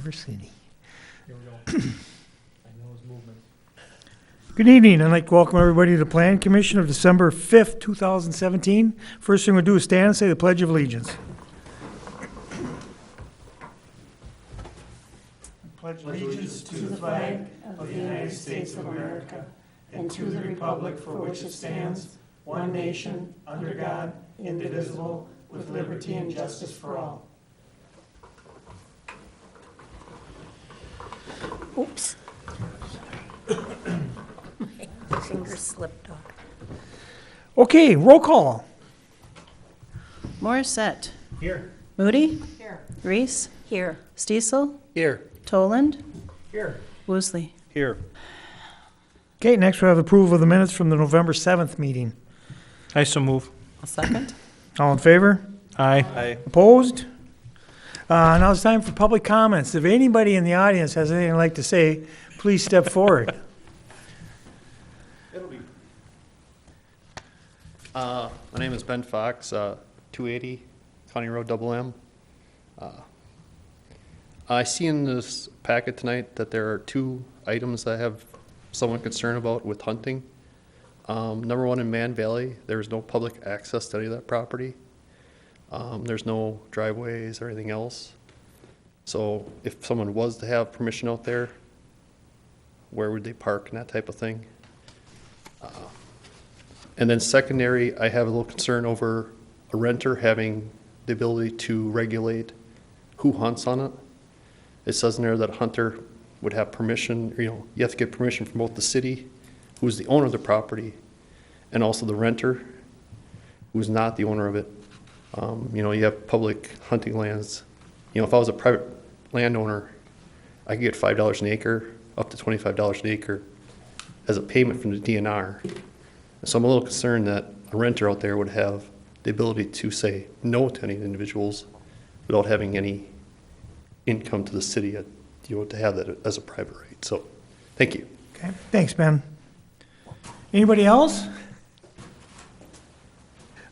River City. Here we go. I know his movement. Good evening. I'd like to welcome everybody to the Plan Commission of December 5th, 2017. First thing we'll do is stand and say the Pledge of Allegiance. Pledge allegiance to the flag of the United States of America and to the republic for which it stands, one nation, under God, indivisible, with liberty and justice for all. Oops. My finger slipped off. Okay, roll call. Morissette. Here. Moody. Here. Reese. Here. Stiesel. Here. Toland. Here. Woosley. Here. Okay, next we have approval of the minutes from the November 7th meeting. I so move. I'll second. All in favor? Aye. Opposed? Now it's time for public comments. If anybody in the audience has anything they'd like to say, please step forward. My name is Ben Fox, 280 County Road Double M. I see in this packet tonight that there are two items I have somewhat concern about with hunting. Number one, in Man Valley, there is no public access to any of that property. There's no driveways or anything else. So if someone was to have permission out there, where would they park and that type of thing? And then secondary, I have a little concern over a renter having the ability to regulate who hunts on it. It says in there that a hunter would have permission, you have to get permission from both the city, who's the owner of the property, and also the renter, who's not the owner of it. You have public hunting lands. If I was a private landowner, I could get $5 an acre, up to $25 an acre, as a payment from the DNR. So I'm a little concerned that a renter out there would have the ability to say no to any individuals without having any income to the city, to have that as a private right. So, thank you. Okay, thanks, Ben. Anybody else?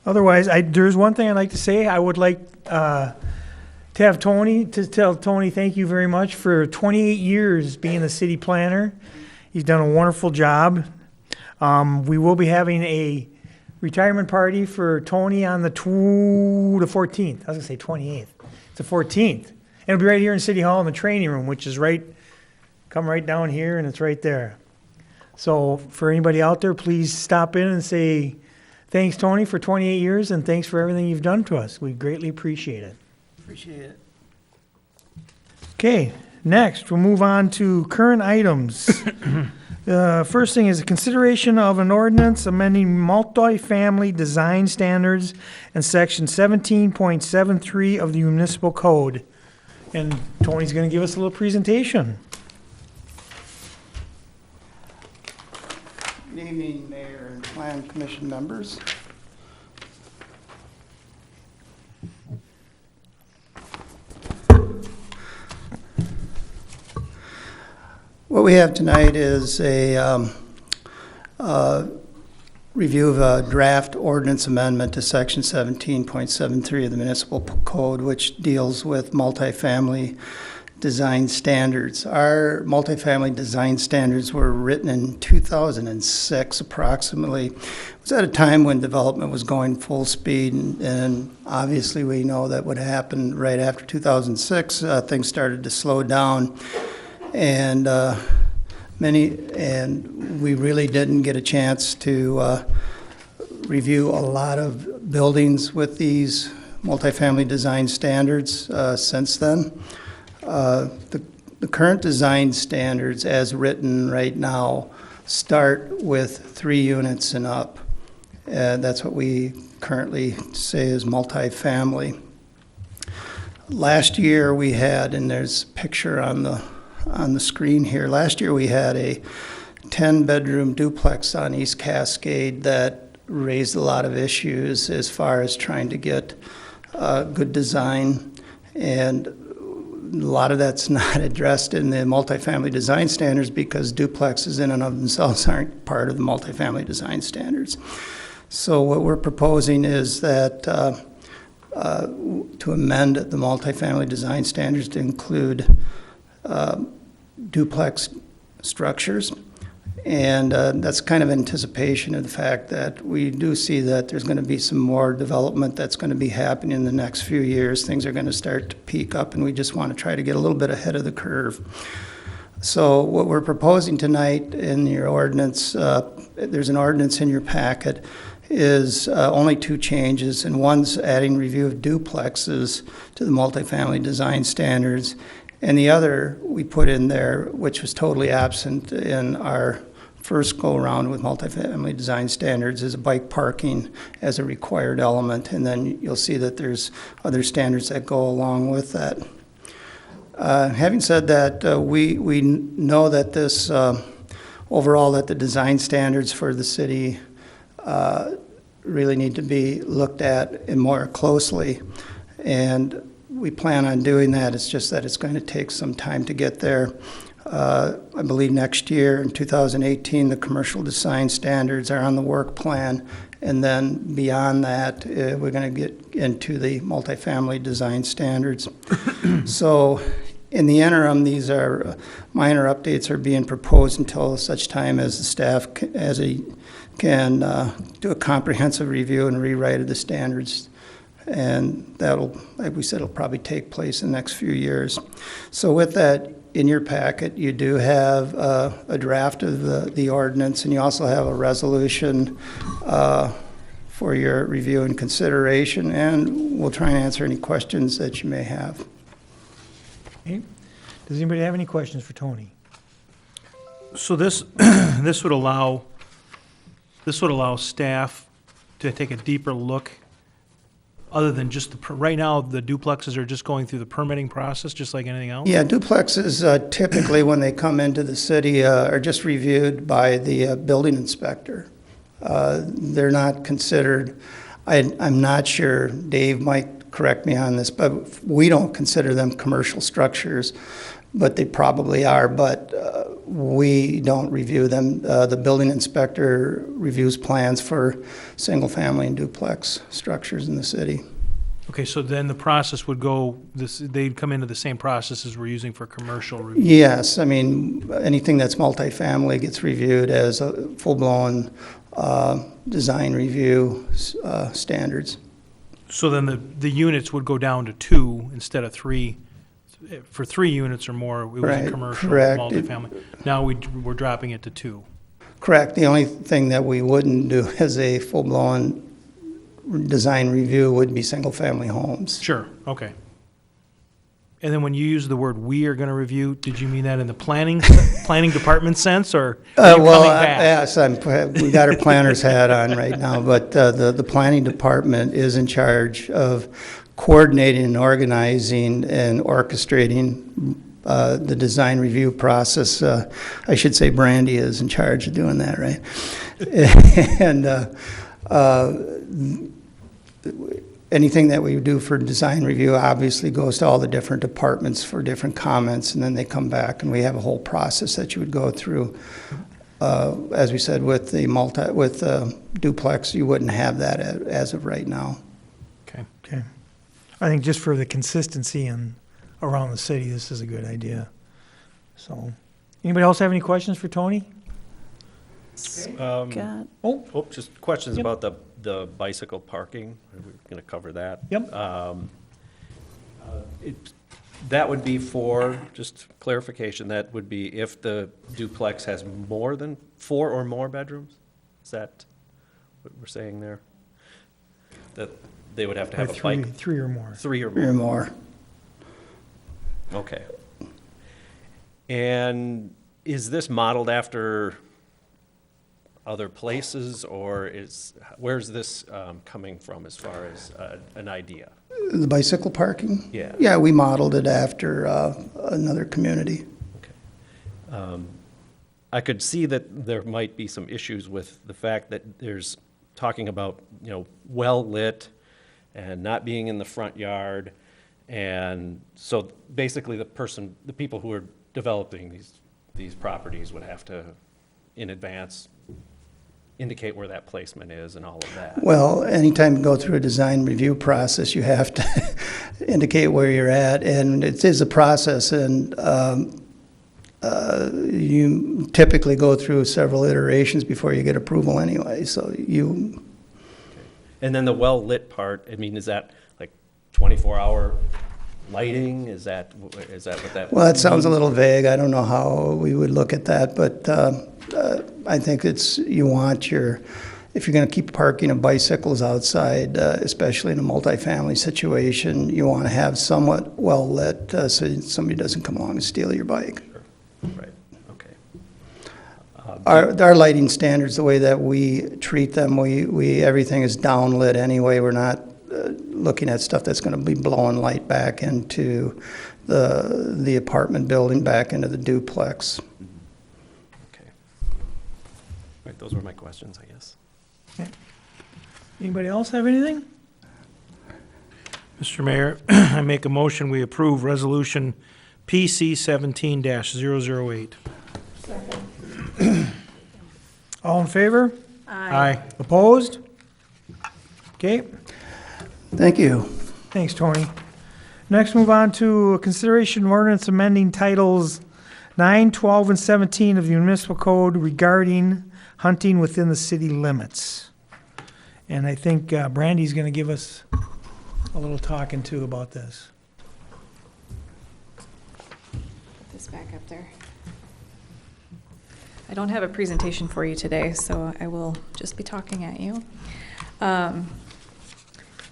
Otherwise, there's one thing I'd like to say. I would like to tell Tony thank you very much for 28 years being the city planner. He's done a wonderful job. We will be having a retirement party for Tony on the 14th. I was going to say 28th. It's the 14th. And it'll be right here in City Hall in the training room, which is come right down here, and it's right there. So for anybody out there, please stop in and say thanks, Tony, for 28 years, and thanks for everything you've done to us. We greatly appreciate it. Appreciate it. Okay, next we'll move on to current items. First thing is a consideration of an ordinance amending multifamily design standards and section 17.73 of the municipal code. And Tony's going to give us a little presentation. Good evening, Mayor and Plan Commission members. What we have tonight is a review of a draft ordinance amendment to section 17.73 of the municipal code, which deals with multifamily design standards. Our multifamily design standards were written in 2006 approximately. It was at a time when development was going full speed, and obviously we know that what happened right after 2006, things started to slow down, and we really didn't get a chance to review a lot of buildings with these multifamily design standards since then. The current design standards as written right now start with 3 units and up. That's what we currently say is multifamily. Last year we had, and there's a picture on the screen here, last year we had a 10-bedroom duplex on East Cascade that raised a lot of issues as far as trying to get good design, and a lot of that's not addressed in the multifamily design standards because duplexes in and of themselves aren't part of the multifamily design standards. So what we're proposing is that to amend the multifamily design standards to include duplex structures. And that's kind of anticipation of the fact that we do see that there's going to be some more development that's going to be happening in the next few years. Things are going to start to peak up, and we just want to try to get a little bit ahead of the curve. So what we're proposing tonight in your ordinance, there's an ordinance in your packet, is only two changes, and one's adding review of duplexes to the multifamily design standards, and the other we put in there, which was totally absent in our first go-around with multifamily design standards, is bike parking as a required element, and then you'll see that there's other standards that go along with that. Having said that, we know that this overall that the design standards for the city really need to be looked at and more closely, and we plan on doing that. It's just that it's going to take some time to get there. I believe next year, in 2018, the commercial design standards are on the work plan, and then beyond that, we're going to get into the multifamily design standards. So in the interim, these are minor updates are being proposed until such time as the staff can do a comprehensive review and rewrite of the standards. And that'll, like we said, it'll probably take place in the next few years. So with that, in your packet, you do have a draft of the ordinance, and you also have a resolution for your review and consideration, and we'll try and answer any questions that you may have. Okay. Does anybody have any questions for Tony? So this, this would allow staff to take a deeper look, other than just right now, the duplexes are just going through the permitting process, just like anything else? Yeah, duplexes typically, when they come into the city, are just reviewed by the building inspector. They're not considered, I'm not sure, Dave might correct me on this, but we don't consider them commercial structures, but they probably are, but we don't review them. The building inspector reviews plans for single-family and duplex structures in the city. Okay, so then the process would go, they'd come into the same process as we're using for commercial review? Yes, I mean, anything that's multifamily gets reviewed as a full-blown design review standards. So then the units would go down to 2 instead of 3. For 3 units or more, it was Right, a commercial correct. multifamily. Now we're dropping it to 2. Correct. The only thing that we wouldn't do as a full-blown design review would be single-family homes. Sure, okay. And then when you use the word "we are going to review," did you mean that in the planning department sense, or are you coming back? Yes, we got our planner's hat on right now, but the planning department is in charge of coordinating and organizing and orchestrating the design review process. I should say Brandy is in charge of doing that, right? And anything that we do for design review obviously goes to all the different departments for different comments, and then they come back, and we have a whole process that you would go through. As we said, with the duplex, you wouldn't have that as of right now. Okay. Okay. I think just for the consistency and around the city, this is a good idea. So, anybody else have any questions for Tony? Got Oh, just questions Yep. about the bicycle parking. We're going to cover that. Yep. That would be for, just clarification, that would be if the duplex has more than 4 or more bedrooms? Is that what we're saying there? That they would have to have a bike? Three or more. 3 or Or more? more. Okay. And is this modeled after other places, or where's this coming from as far as an idea? The bicycle parking? Yeah. Yeah, we modeled it after another community. Okay. I could see that there might be some issues with the fact that there's talking about, well-lit and not being in the front yard. And so basically the people who are developing these properties would have to, in advance, indicate where that placement is and all of that. Well, anytime you go through a design review process, you have to indicate where you're at, and it is a process, and you typically go through several iterations before you get approval anyway, so you, And then the well-lit part, I mean, is that like 24-hour lighting? Is that what that? well, that sounds a little vague. I don't know how we would look at that, but I think it's, you want your, if you're going to keep parking of bicycles outside, especially in a multifamily situation, you want to have somewhat well-lit so somebody doesn't come along and steal your bike. Right, okay. Our lighting standards, the way that we treat them, we everything is downlit anyway. We're not looking at stuff that's going to be blowing light back into the apartment building, back into the duplex. Okay. All right, those were my questions, I guess. Anybody else have anything? Mr. Mayor, I make a motion, we approve Resolution PC 17-008. All in favor? Aye. Opposed? Okay, Thank you. thanks, Tony. Next, move on to consideration of ordinance amending titles 9, 12, and 17 of the municipal code regarding hunting within the city limits. And I think Brandy's going to give us a little talking to about this. Put this back up there. I don't have a presentation for you today, so I will just be talking at you.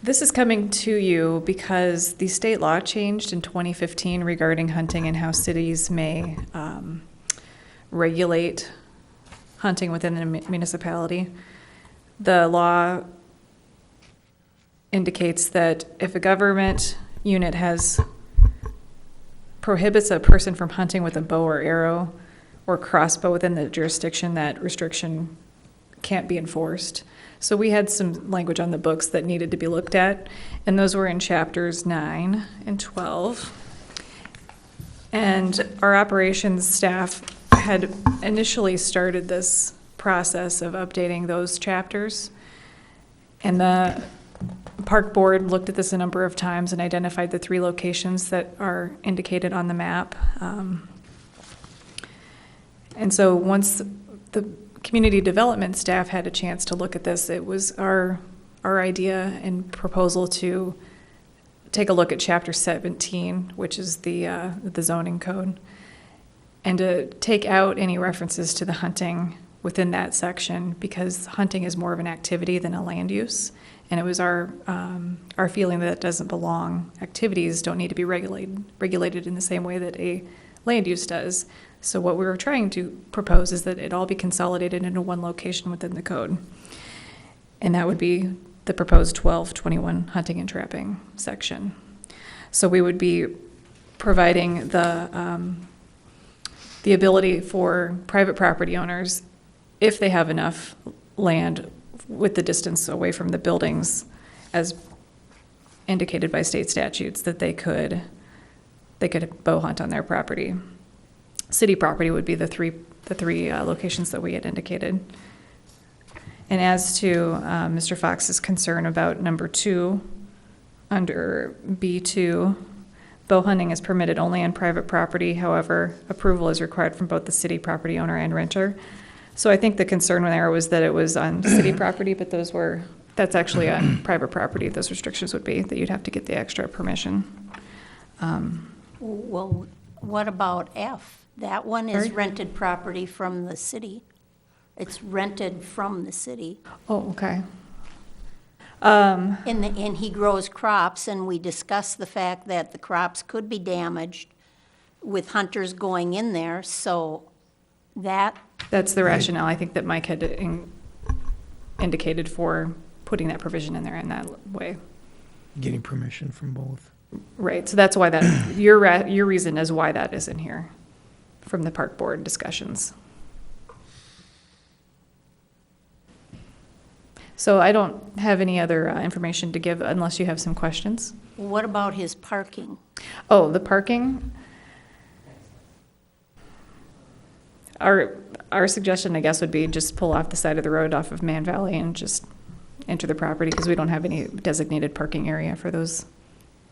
This is coming to you because the state law changed in 2015 regarding hunting and how cities may regulate hunting within the municipality. The law indicates that if a government unit prohibits a person from hunting with a bow or arrow or crossbow within the jurisdiction, that restriction can't be enforced. So we had some language on the books that needed to be looked at, and those were in chapters 9 and 12. And our operations staff had initially started this process of updating those chapters. And the park board looked at this a number of times and identified the 3 locations that are indicated on the map. And so once the community development staff had a chance to look at this, it was our idea and proposal to take a look at chapter 17, which is the zoning code, and to take out any references to the hunting within that section, because hunting is more of an activity than a land use. And it was our feeling that it doesn't belong. Activities don't need to be regulated in the same way that a land use does. So what we were trying to propose is that it all be consolidated into one location within the code. And that would be the proposed 1221 hunting and trapping section. So we would be providing the ability for private property owners, if they have enough land with the distance away from the buildings as indicated by state statutes, that they could bow hunt on their property. City property would be the three locations that we had indicated. And as to Mr. Fox's concern about number 2, under B2, bow hunting is permitted only on private property. However, approval is required from both the city property owner and renter. So I think the concern there was that it was on city property, but that's actually on private property. Those restrictions would be that you'd have to get the extra permission. Well, what about F? That one is Sorry? rented property from the city. It's rented from the city. Oh, okay. And he grows crops, and we discussed the fact that the crops could be damaged with hunters going in there, so That's the rationale, I think, that Mike had indicated for putting that provision in there in that way. Getting permission from both. Right, so that's why your reason is why that is in here from the park board discussions. So I don't have any other information to give unless you have some questions. what about his parking? Oh, the parking? Our suggestion, I guess, would be just pull off the side of the road off of Man Valley and just enter the property, because we don't have any designated parking area for those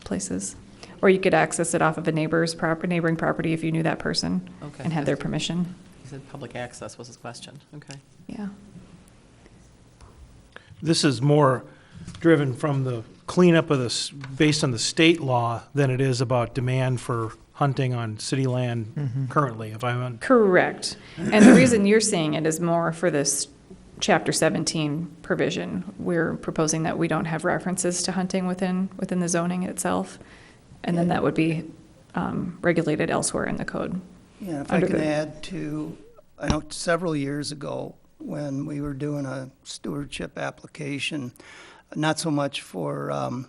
places. or you could access it off of a neighboring property if you knew that person Okay. and had their permission. He said public access was his question. Okay. Yeah. This is more driven from the cleanup of this, based on the state law, than it is about demand for hunting on city land currently, if I'm, Correct. And the reason you're seeing it is more for this Chapter 17 provision. We're proposing that we don't have references to hunting within the zoning itself, and then that would be regulated elsewhere in the code. Yeah, if I Under can the- add to, I know several years ago, when we were doing a stewardship application, not so much for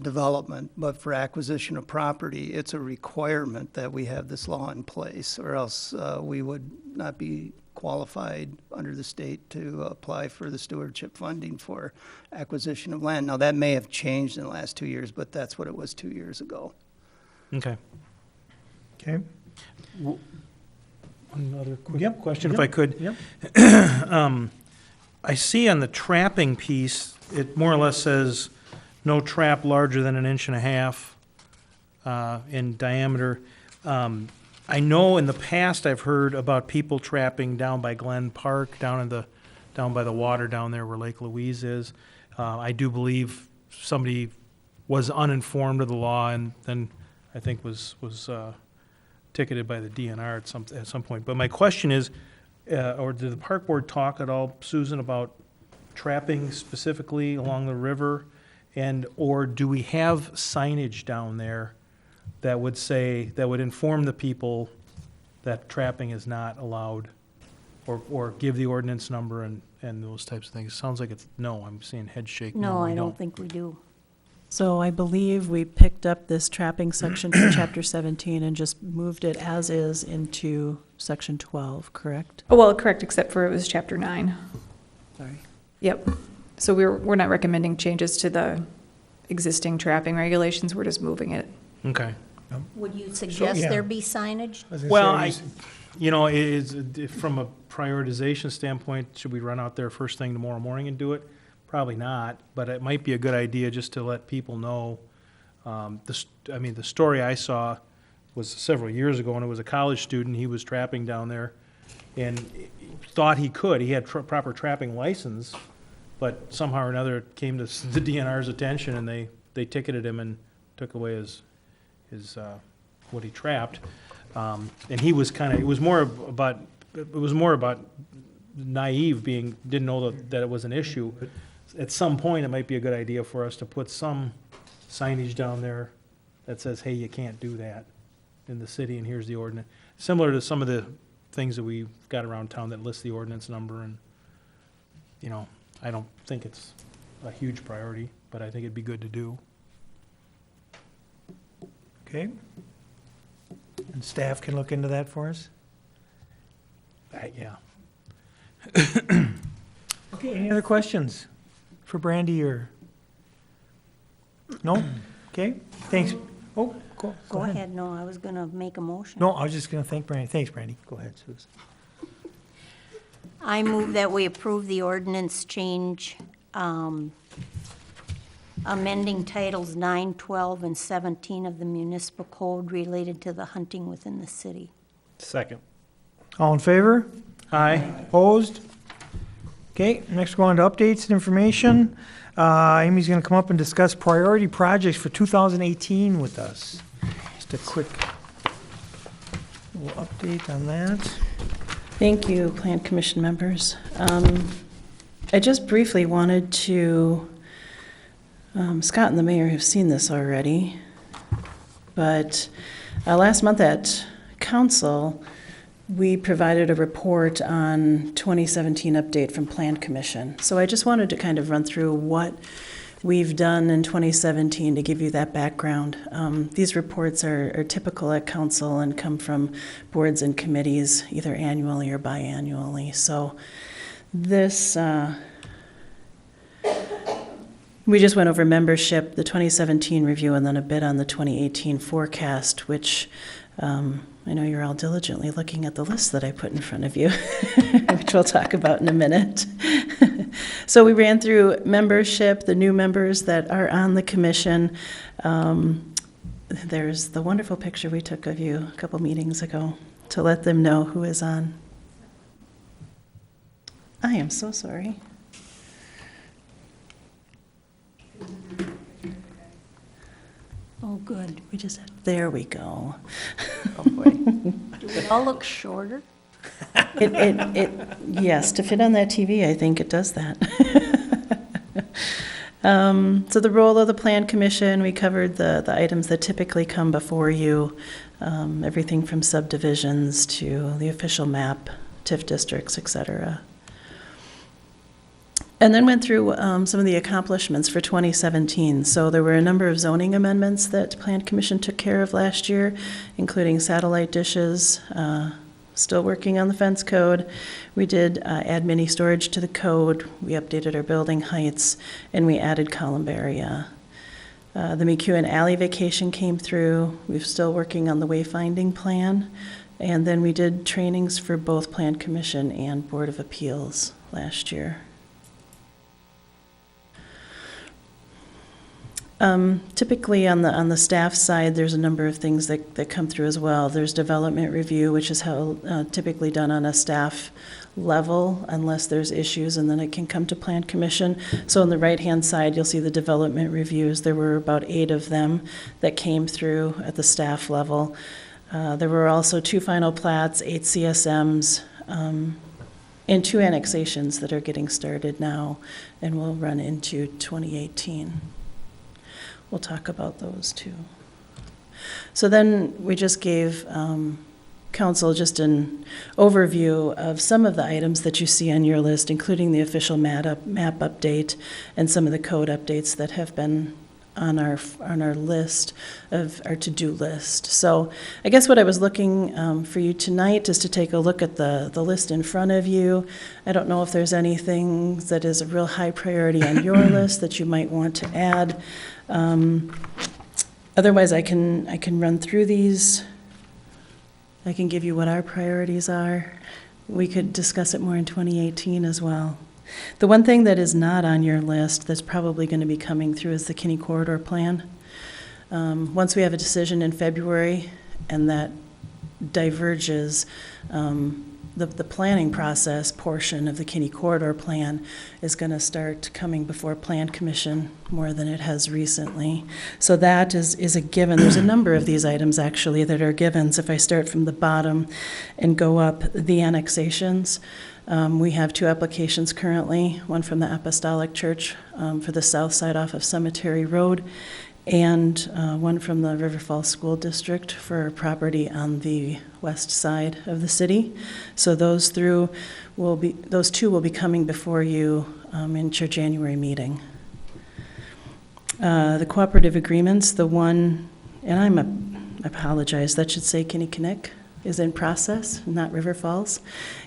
development, but for acquisition of property, it's a requirement that we have this law in place, or else we would not be qualified under the state to apply for the stewardship funding for acquisition of land. Now, that may have changed in the last 2 years, but that's what it was 2 years ago. okay. Okay? One other quick Yep, question, if yep, I could. Yep. I see on the trapping piece, it more or less says, no trap larger than 1.5 inches in diameter. I know in the past I've heard about people trapping down by Glen Park, down by the water down there where Lake Louise is. I do believe somebody was uninformed of the law and then I think was ticketed by the DNR at some point. But my question is, or did the park board talk at all, Susan, about trapping specifically along the river? Or do we have signage down there that would inform the people that trapping is not allowed? Or give the ordinance number and those types of things? Sounds like it's no, I'm seeing head shake. No, we I don't think we do. So I believe we picked up this trapping section from Chapter 17 and just moved it as is into Section 12, correct? Oh, well, correct, except for it was Chapter 9. Sorry. Yep. So we're not recommending changes to the existing trapping regulations. We're just moving it. Okay. Would you suggest yeah. there be signage? I was gonna Well, say, from a prioritization standpoint, should we run out there first thing tomorrow morning and do it? Probably not, but it might be a good idea just to let people know. The story I saw was several years ago, and it was a college student. He was trapping down there and thought he could. He had proper trapping license, but somehow or another it came to the DNR's attention, and they ticketed him and took away his what he trapped. And he was it was more about naive, didn't know that it was an issue. At some point, it might be a good idea for us to put some signage down there that says, hey, you can't do that in the city, and here's the ordinance. Similar to some of the things that we've got around town that list the ordinance number, and, I don't think it's a huge priority, but I think it'd be good to do. Okay? And staff can look into that for us? Yeah. Okay, any other questions for Brandy or? No? Okay, thanks. Oh, Go ahead, no, I was gonna make a motion. No, I was just gonna thank Brandy. Thanks, Brandy. Go ahead, Susan. I move that we approve the ordinance change, amending titles 9, 12, and 17 of the municipal code related to the hunting within the city. Second. All in favor? Aye. Opposed? Okay, next we're on to updates and information. Amy's gonna come up and discuss priority projects for 2018 with us. Just a quick little update on that. Thank you, Plan Commission members. I just briefly wanted to, Scott and the mayor have seen this already, but last month at council, we provided a report on 2017 update from Plan Commission. So I just wanted to kind of run through what we've done in 2017 to give you that background. These reports are typical at council and come from boards and committees, either annually or biannually. So this, we just went over membership, the 2017 review, and then a bit on the 2018 forecast, which I know you're all diligently looking at the list that I put in front of you, which we'll talk about in a minute. So we ran through membership, the new members that are on the commission, there's the wonderful picture we took of you a couple meetings ago to let them know who is on. I am so sorry. Oh, good. We just, there we go. Oh, boy. Do we all look shorter? Yes, to fit on that TV, I think it does that. So the role of the Plan Commission, we covered the items that typically come before you, everything from subdivisions to the official map, TIF districts, et cetera. And then went through some of the accomplishments for 2017. So there were a number of zoning amendments that Plan Commission took care of last year, including satellite dishes, still working on the fence code. We did add mini storage to the code. We updated our building heights, and we added columbarium. The McEwen Alley vacation came through. We're still working on the wayfinding plan. And then we did trainings for both Plan Commission and Board of Appeals last year. Typically on the staff side, there's a number of things that come through as well. There's development review, which is typically done on a staff level unless there's issues, and then it can come to Plan Commission. So on the right-hand side, you'll see the development reviews. There were about 8 of them that came through at the staff level. There were also 2 final plats, 8 CSMs, and 2 annexations that are getting started now and will run into 2018. We'll talk about those too. So then we just gave council just an overview of some of the items that you see on your list, including the official map update and some of the code updates that have been on our list of our to-do list. So I guess what I was looking for you tonight is to take a look at the list in front of you. I don't know if there's anything that is a real high priority on your list that you might want to add. Otherwise, I can run through these. I can give you what our priorities are. We could discuss it more in 2018 as well. The one thing that is not on your list that's probably going to be coming through is the Kinney Corridor Plan. Once we have a decision in February and that diverges, the planning process portion of the Kinney Corridor Plan is going to start coming before Plan Commission more than it has recently. So that is a given. There's a number of these items actually that are givens. If I start from the bottom and go up, the annexations, we have 2 applications currently, one from the Apostolic Church for the south side off of Cemetery Road, and one from the River Falls School District for property on the west side of the city. So those 2 will be coming before you in your January meeting. The cooperative agreements, the one, and I apologize, that should say Kinnickinnick is in process, not River Falls.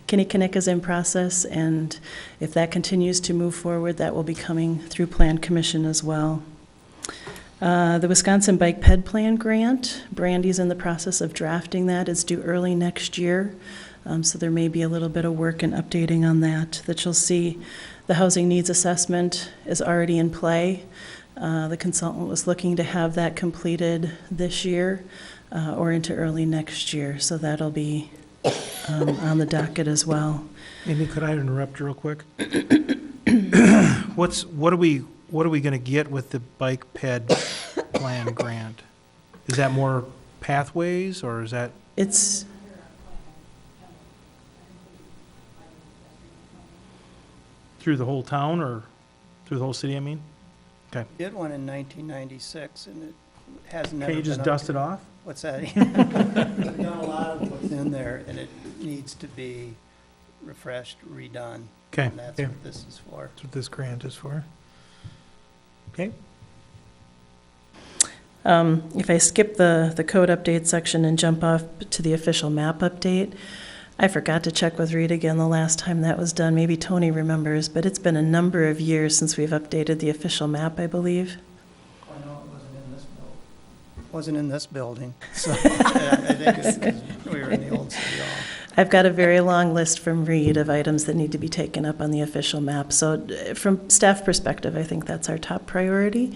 Kinnickinnick is in process, and if that continues to move forward, that will be coming through Plan Commission as well. The Wisconsin Bike Ped Plan grant, Brandy's in the process of drafting that. It's due early next year, so there may be a little bit of work and updating on that you'll see. The housing needs assessment is already in play. The consultant was looking to have that completed this year or into early next year, so that'll be on the docket as well. Amy, could I interrupt real quick? What are we going to get with the bike ped plan grant? Is that more pathways, or is that It's through the whole town or through the whole city, I mean? Okay. Did one in 1996, and it has never Can you been just up dust to- it off? What's that? We've done a lot of what's in there, and it needs to be refreshed, redone. Okay. And that's Yeah. what this is for. That's what this grant is for. Okay. If I skip the code update section and jump off to the official map update, I forgot to check with Reed again the last time that was done. Maybe Tony remembers, but it's been a number of years since we've updated the official map, I believe. I know it wasn't in this building. So I think it's 'cause we were in the old city hall. I've got a very long list from Reed of items that need to be taken up on the official map. So from staff perspective, I think that's our top priority.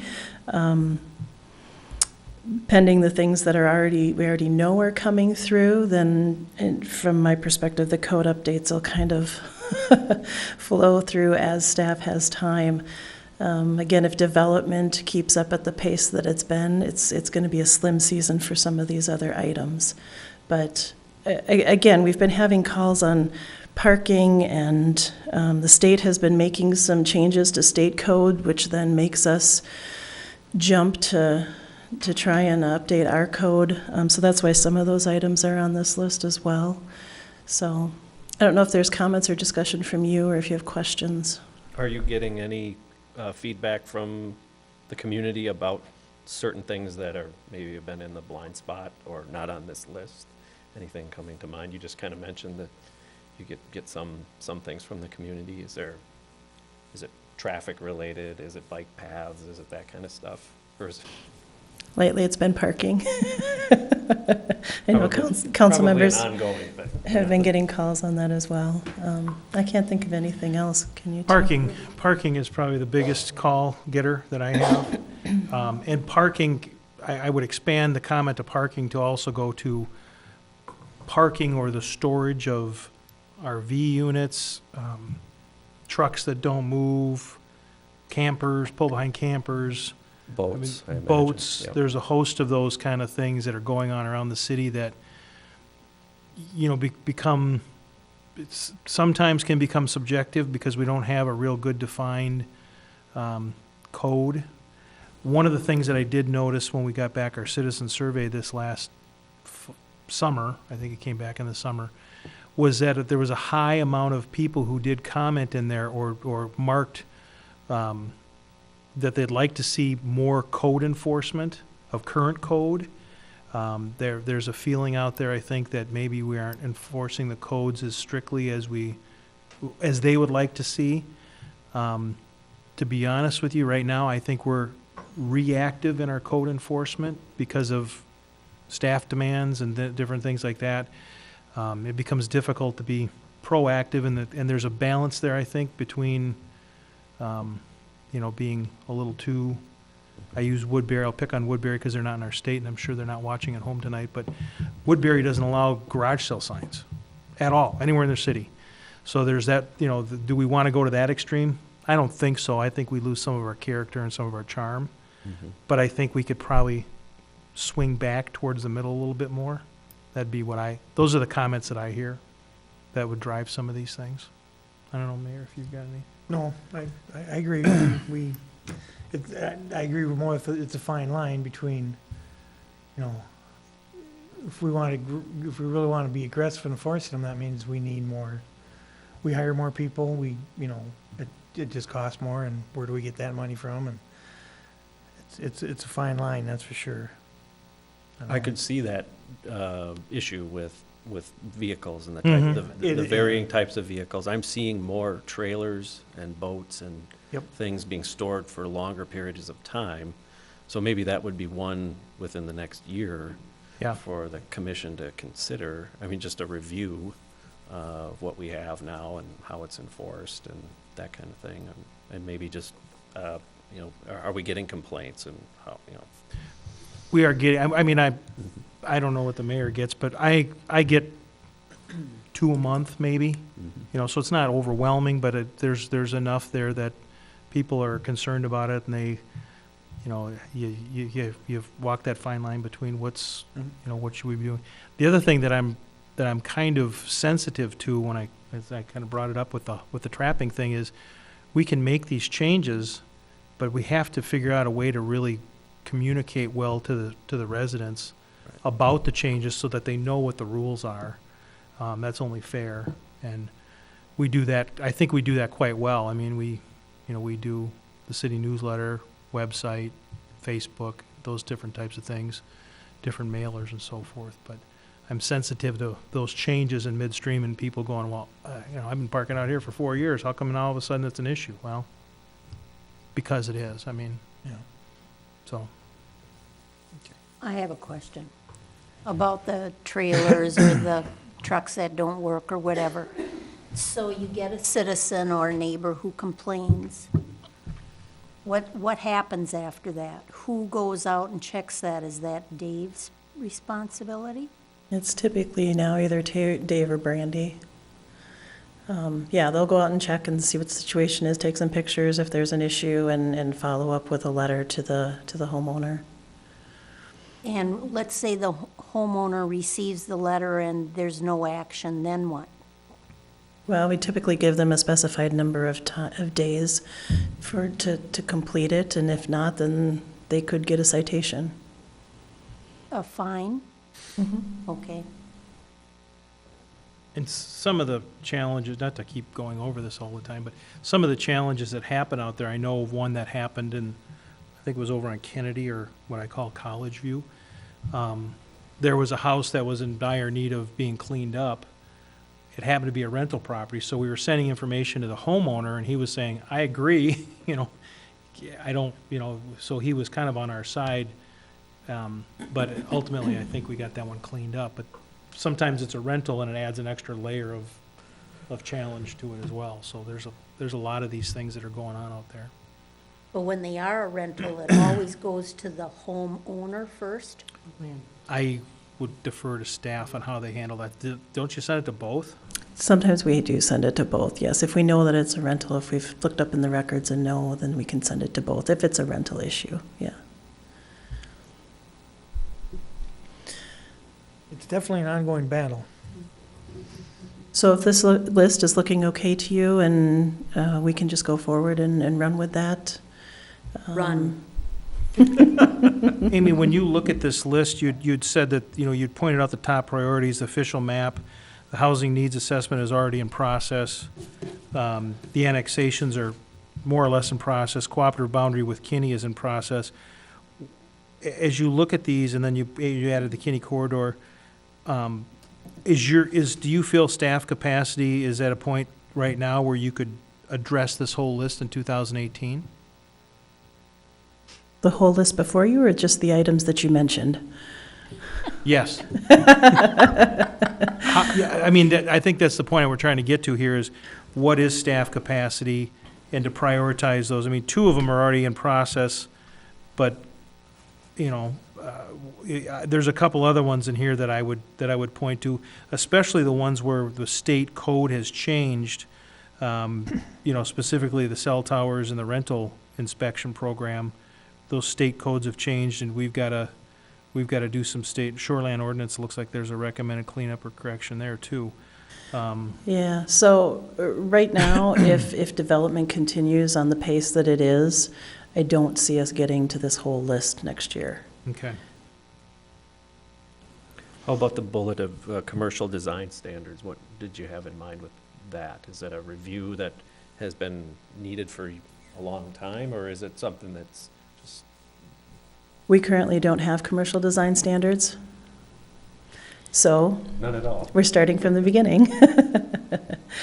pending the things that we already know are coming through, then from my perspective, the code updates will kind of flow through as staff has time. Again, if development keeps up at the pace that it's been, it's going to be a slim season for some of these other items. But again, we've been having calls on parking, and the state has been making some changes to state code, which then makes us jump to try and update our code. So that's why some of those items are on this list as well. So I don't know if there's comments or discussion from you, or if you have questions. Are you getting any feedback from the community about certain things that are maybe have been in the blind spot or not on this list? Anything coming to mind? You just kind of mentioned that you get some things from the community. Is it traffic related? Is it bike paths? Is it that kind of stuff? Or is it Lately, it's been parking. I know council probably members an ongoing, but have been getting calls on that as well. I can't think of anything else. Can you? Tim? Parking is probably the biggest call getter that I have. And parking, I would expand the comment to parking to also go to parking or the storage of RV units, trucks that don't move, campers, pull-behind campers. boats. I imagine. Boats, Yep. there's a host of those kind of things that are going on around the city that, become, sometimes can become subjective because we don't have a real good defined code. One of the things that I did notice when we got back our citizen survey this last summer, I think it came back in the summer, was that there was a high amount of people who did comment in there or marked that they'd like to see more code enforcement of current code. There's a feeling out there, I think, that maybe we aren't enforcing the codes as strictly as they would like to see. To be honest with you, right now, I think we're reactive in our code enforcement because of staff demands and different things like that. It becomes difficult to be proactive, and there's a balance there, I think, between being a little too, I use Woodbury, I'll pick on Woodbury because they're not in our state, and I'm sure they're not watching at home tonight, but Woodbury doesn't allow garage sale signs at all, anywhere in their city. So there's that, do we want to go to that extreme? I don't think so. I think we lose some of our character and some of our charm. Mm-hmm. But I think we could probably swing back towards the middle a little bit more. That'd be those are the comments that I hear that would drive some of these things. I don't know, Mayor, if you've got any. No, I agree. I agree with more, it's a fine line between, if we really want to be aggressive in enforcing them, that means we hire more people, it just costs more, and where do we get that money from? And it's a fine line, that's for sure. I could see that issue with vehicles and the varying types of vehicles. I'm seeing more trailers and boats and Yep. things being stored for longer periods of time. So maybe that would be one within the next year Yeah. for the commission to consider. I mean, just a review of what we have now and how it's enforced and that kind of thing. And maybe just, are we getting complaints and how, We are getting, I don't know what the mayor gets, but I get 2 a month maybe, so it's not overwhelming, but there's enough there that people are concerned about it, and they, you've walked that fine line between what should we be doing. The other thing that I'm kind of sensitive to as I kind of brought it up with the trapping thing is, we can make these changes, but we have to figure out a way to really communicate well to the residents about the changes so that they know what the rules are. That's only fair, and we do that. I think we do that quite well. I mean, we do the city newsletter, website, Facebook, those different types of things, different mailers and so forth. But I'm sensitive to those changes in midstream and people going, well, I've been parking out here for 4 years. How come now all of a sudden it's an issue? Well, because it is. So. I have a question about the trailers or the trucks that don't work or whatever. So you get a citizen or a neighbor who complains. What happens after that? Who goes out and checks that? Is that Dave's responsibility? It's typically now either Dave or Brandy. Yeah, they'll go out and check and see what the situation is, take some pictures if there's an issue, and follow up with a letter to the homeowner. And let's say the homeowner receives the letter and there's no action, then what? Well, we typically give them a specified number of days to complete it, and if not, then they could get a citation. A fine? Okay. And some of the challenges, not to keep going over this all the time, but some of the challenges that happen out there, I know of one that happened in, I think it was over on Kennedy, or what I call College View. There was a house that was in dire need of being cleaned up. It happened to be a rental property, so we were sending information to the homeowner, and he was saying, I agree, I don't, so he was kind of on our side. But ultimately, I think we got that one cleaned up. But sometimes it's a rental and it adds an extra layer of challenge to it as well. So there's a lot of these things that are going on out there. But when they are a rental, it always goes to the homeowner first? I would defer to staff on how they handle that. Don't you send it to both? Sometimes we do send it to both, yes. If we know that it's a rental, if we've looked up in the records and know, then we can send it to both, if it's a rental issue, yeah. It's definitely an ongoing battle. So if this list is looking okay to you, and we can just go forward and run with that? Run. Amy, when you look at this list, you'd said that, you'd pointed out the top priorities, the official map, the housing needs assessment is already in process. The annexations are more or less in process. Cooperative boundary with Kinney is in process. As you look at these, and then you added the Kinney corridor, do you feel staff capacity is at a point right now where you could address this whole list in 2018? The whole list before you, or just the items that you mentioned? Yes. I think that's the point we're trying to get to here is what is staff capacity and to prioritize those. I mean, 2 of them are already in process, but, there's a couple other ones in here that I would point to, especially the ones where the state code has changed, specifically the cell towers and the rental inspection program. Those state codes have changed, and we've got to do some state shoreline ordinance. It looks like there's a recommended cleanup or correction there too. Yeah, so right now, if development continues on the pace that it is, I don't see us getting to this whole list next year. Okay. How about the bullet of commercial design standards? What did you have in mind with that? Is that a review that has been needed for a long time, or is it something that's just... We currently don't have commercial design standards, so None at all. we're starting from the beginning.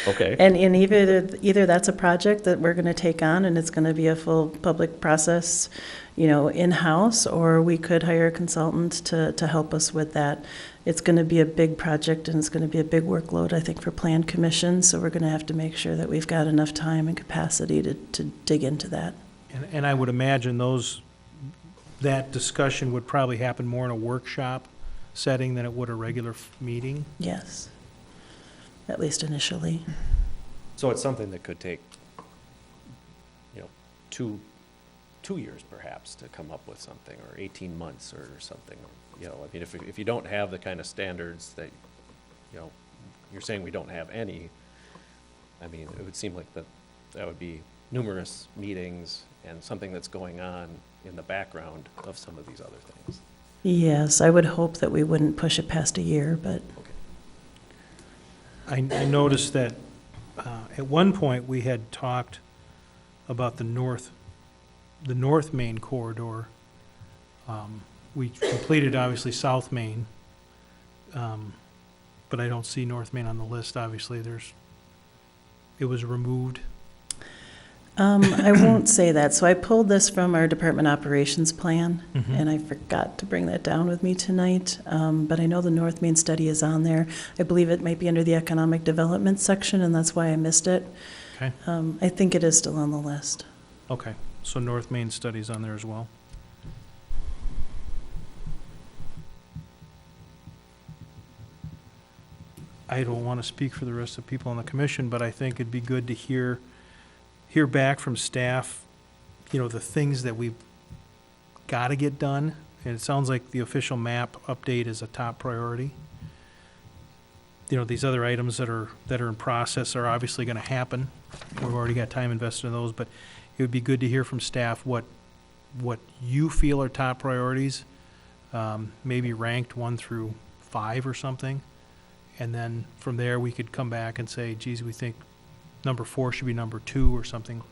Okay. And either that's a project that we're going to take on, and it's going to be a full public process, in-house, or we could hire a consultant to help us with that. It's going to be a big project, and it's going to be a big workload, I think, for Plan Commission, so we're going to have to make sure that we've got enough time and capacity to dig into that. And I would imagine that discussion would probably happen more in a workshop setting than it would a regular meeting. Yes, at least initially. So it's something that could take, 2 years perhaps to come up with something, or 18 months or something. If you don't have the kind of standards that, you're saying we don't have any, it would seem like that would be numerous meetings and something that's going on in the background of some of these other things. Yes, I would hope that we wouldn't push it past a year, but I noticed that at one point we had talked about the North Main corridor. We completed, obviously, South Main, but I don't see North Main on the list, obviously. It was removed. I won't say that. So I pulled this from our department operations plan, and I forgot to bring that down with me tonight. But I know the North Main study is on there. I believe it might be under the economic development section, and that's why I missed it. Okay. I think it is still on the list. Okay. So North Main Study's on there as well. I don't want to speak for the rest of the people on the commission, but I think it'd be good to hear back from staff, the things that we've got to get done. And it sounds like the official map update is a top priority. These other items that are in process are obviously going to happen. We've already got time invested in those, but it would be good to hear from staff what you feel are top priorities, maybe ranked 1 through 5 or something. And then from there, we could come back and say, geez, we think number 4 should be number 2 or something.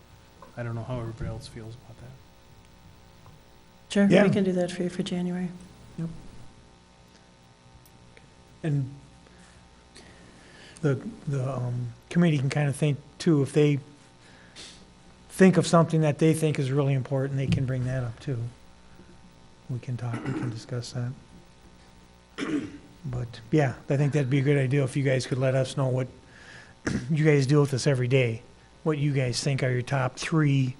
I don't know how everybody else feels about that. Sure, Yeah. we can do that for you for January. And the committee can kind of think too, if they think of something that they think is really important, they can bring that up too. We can discuss that. But yeah, I think that'd be a good idea if you guys could let us know what, you guys deal with this every day, what you guys think are your top 3.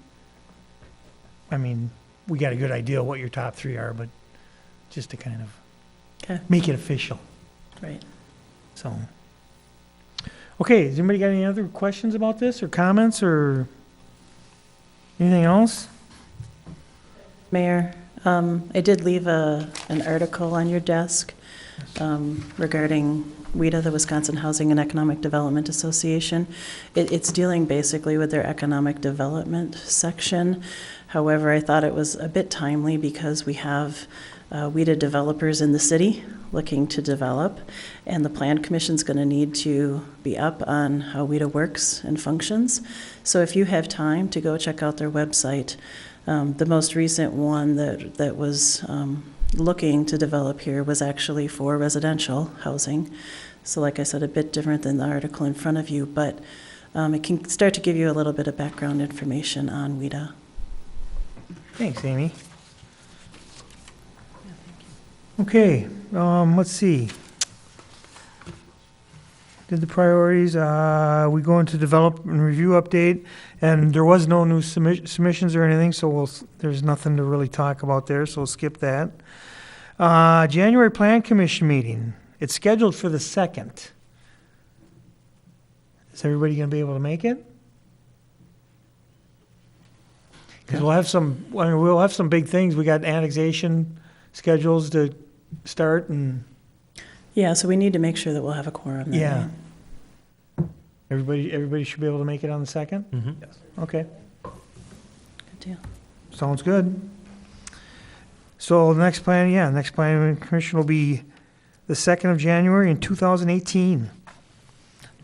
I mean, we got a good idea what your top 3 are, but just to kind of Okay, make it official, right. so. Okay, has anybody got any other questions about this or comments or anything else? Mayor, I did leave an article on your desk regarding WHEDA, the Wisconsin Housing and Economic Development Association. It's dealing basically with their economic development section. However, I thought it was a bit timely because we have WHEDA developers in the city looking to develop, and the Plan Commission's going to need to be up on how WHEDA works and functions. So if you have time to go check out their website, the most recent one that was looking to develop here was actually for residential housing. So like I said, a bit different than the article in front of you, but it can start to give you a little bit of background information on WHEDA. Thanks, Amy. Okay, let's see. Did the priorities, we go into develop and review update, and there was no new submissions or anything, so there's nothing to really talk about there, so we'll skip that. January Plan Commission meeting, it's scheduled for the 2nd. Is everybody gonna be able to make it? Because we'll have some big things, we got annexation schedules to start, and Yeah, so we need to make sure that we'll have a quorum that yeah. night. Everybody should be able to make it on the 2nd? Yes. Okay, Good deal. sounds good. So the next planning commission will be the 2nd of January in 2018.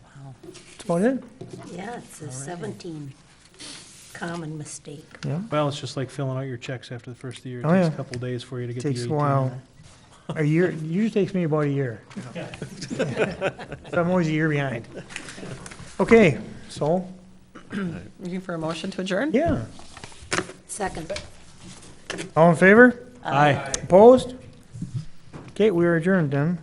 Wow. That's about it? Yeah, it's a 17. Common mistake. Yeah, Well, it's just like filling out your checks after the first of the year. It Oh, takes yeah. a couple of days for you to get the takes a 18. while. A year, it usually takes me about a year. So I'm always a year behind. Okay, so, Looking for a motion to adjourn? yeah. Second. All in favor? Aye. Opposed? Okay, we are adjourned then.